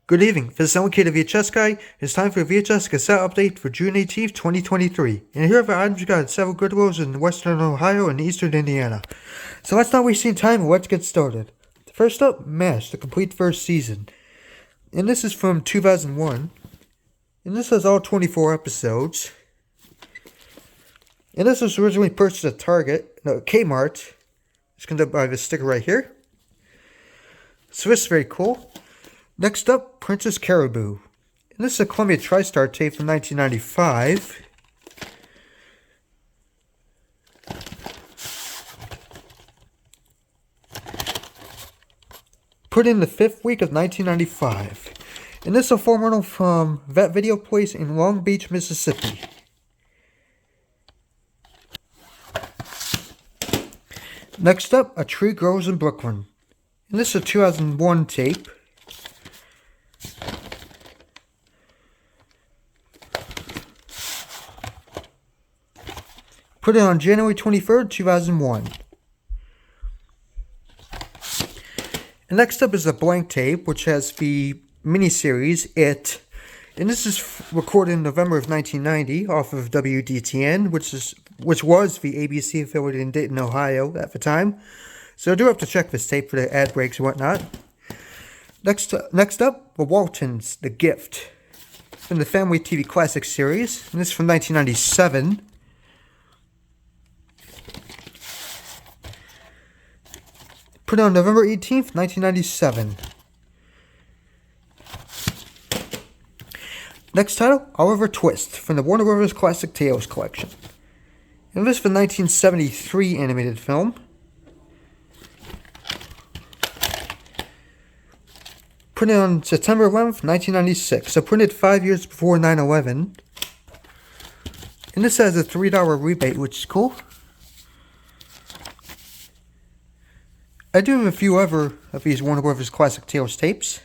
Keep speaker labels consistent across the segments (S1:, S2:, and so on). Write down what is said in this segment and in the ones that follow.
S1: Good evening, this is LK the VHS guy. It's time for a VHS cassette update for June 18th, 2023. And here are items we got several Goodwills in western Ohio and eastern Indiana. So let's not waste any time and let's get started. First up, MASH, the complete first season. And this is from 2001. And this has all 24 episodes. And this was originally purchased at Kmart. It's going to buy this sticker right here. So this is very cool. Next up, Princess Caraboo. And this is a Columbia TriStar tape from 1995. Put in the 5th week of 1995. And this is a film rental from Vet Video Place in Long Beach, Mississippi. Next up, A Tree Grows in Brooklyn. And this is a 2001 tape. Put it on January 23rd, 2001. And next up is a blank tape, which has the miniseries It. And this is recorded in November of 1990 off of WDTN, which was the ABC affiliate in Dayton, Ohio at the time. So I do have to check this tape for the ad breaks and whatnot. Next up, the Waltons, The Gift, from the Family TV Classic series. And this is from 1997. Put on November 18th, 1997. Next title, Oliver Twist, from the Warner Bros. Classic Tales collection. And this is the 1973 animated film. Printed on September 11th, 1996. So printed 5 years before 9/11. And this has a $3 rebate, which is cool. I do have a few other of these Warner Bros. Classic Tales tapes.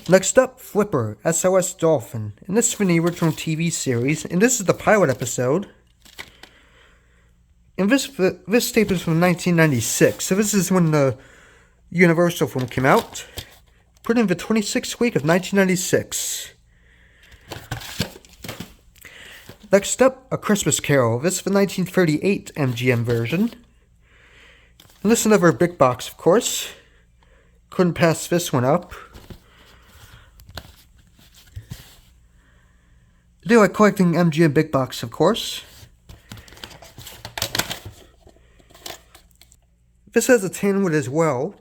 S1: Next up, Flipper, S.O.S. Dolphin. And this is from the original TV series. And this is the pilot episode. And this tape is from 1996. So this is when the Universal film came out. Put in the 26th week of 1996. Next up, A Christmas Carol. This is the 1938 MGM version. And this is another big box, of course. Couldn't pass this one up. I do like collecting MGM big box, of course. This has a tin wood as well.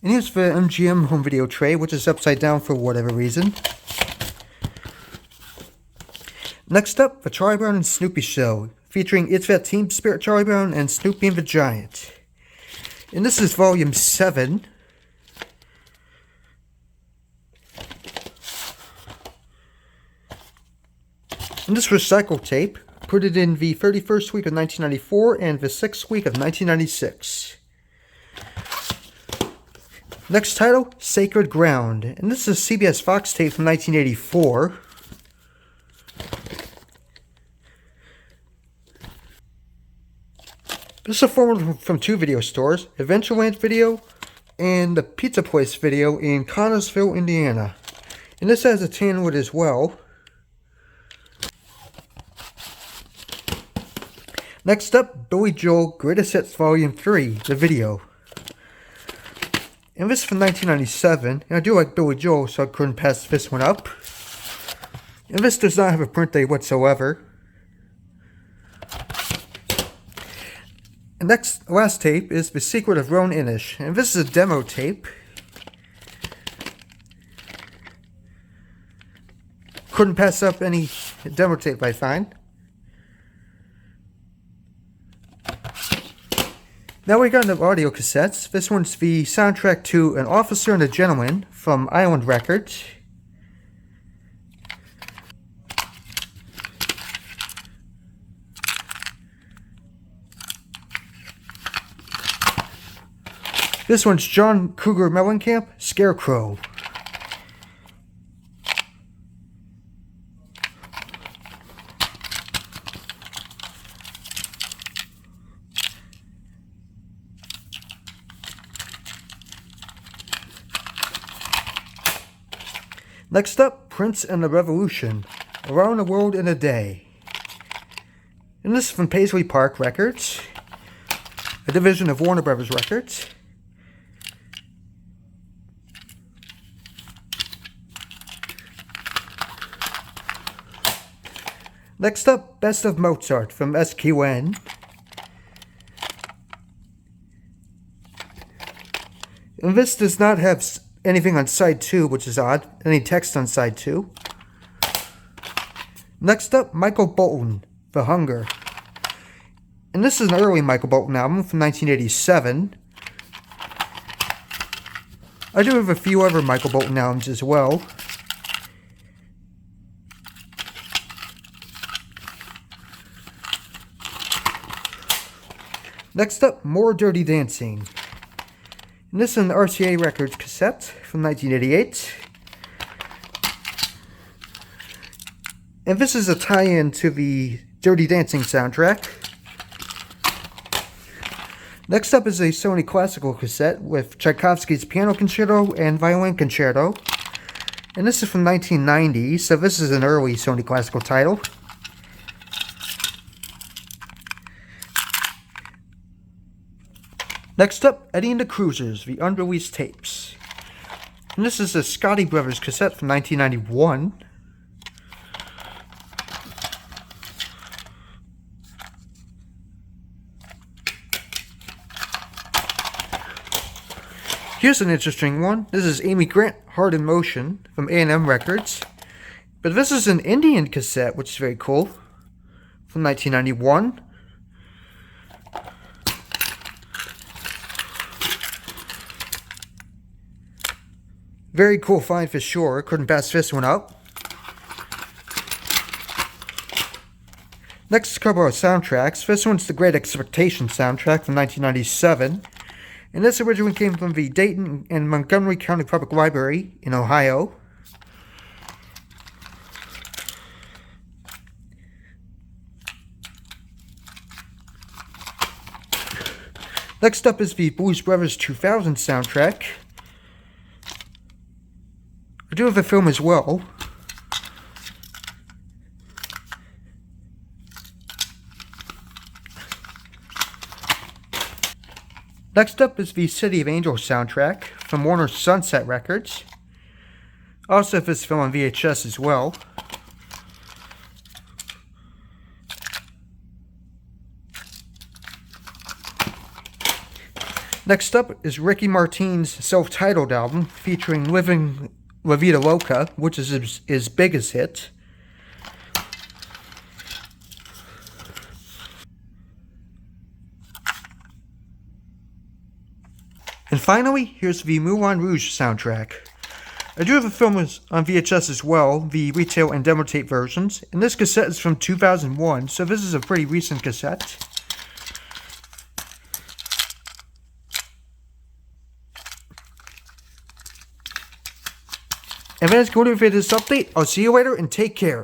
S1: And here's the MGM home video tray, which is upside down for whatever reason. Next up, The Charlie Brown and Snoopy Show, featuring It's That Team Spirit Charlie Brown and Snoopy and the Giant. And this is volume 7. And this recycle tape, put it in the 31st week of 1994 and the 6th week of 1996. Next title, Sacred Ground. And this is a CBS Fox tape from 1984. This is a form from two video stores, Adventureland Video and the Pizza Place Video in Connorsville, Indiana. And this has a tan wood as well. Next up, Billy Joel Greatest Hits Volume 3, the video. And this is from 1997, and I do like Billy Joel, so I couldn't pass this one up. And this does not have a print date whatsoever. And last tape is The Secret of Roan Inish, and this is a demo tape. Couldn't pass up any demo tape I find. Now we got into audio cassettes. This one's the soundtrack to An Officer and a Gentleman from Island Records. This one's John Cougar Mellencamp, Scarecrow. Next up, Prince and the Revolution, Around the World in a Day. And this is from Paisley Park Records, a division of Warner Brothers Records. Next up, Best of Mozart from SQN. And this does not have anything on side 2, which is odd. Any text on side 2. Next up, Michael Bolton, The Hunger. And this is an early Michael Bolton album from 1987. I do have a few other Michael Bolton albums as well. Next up, More Dirty Dancing. And this is an RCA Records cassette from 1988. And this is a tie-in to the Dirty Dancing soundtrack. Next up is a Sony Classical cassette with Tchaikovsky's Piano Concerto and Violin Concerto. And this is from 1990, so this is an early Sony Classical title. Next up, Eddie and the Cruisers, the unreleased tapes. And this is a Scotty Brothers cassette from 1991. Here's an interesting one. This is Amy Grant, Hard in Motion, from A&M Records. But this is an Indian cassette, which is very cool, from 1991. Very cool find for sure. Couldn't pass this one up. Next, a couple of soundtracks. This one's the Great Expectations soundtrack from 1997. And this originally came from the Dayton and Montgomery County Public Library in Ohio. Next up is the Blues Brothers 2000 soundtrack. I do have a film as well. Next up is the City of Angels soundtrack from Warner's Sunset Records. I also have this film on VHS as well. Next up is Ricky Martin's self-titled album featuring Living La Vida Loca, which is his biggest hit. And finally, here's the Moulin Rouge soundtrack. I do have a film on VHS as well, the retail and demo tape versions, and this cassette is from 2001, so this is a pretty recent cassette. And that's going to be this update. I'll see you later and take care.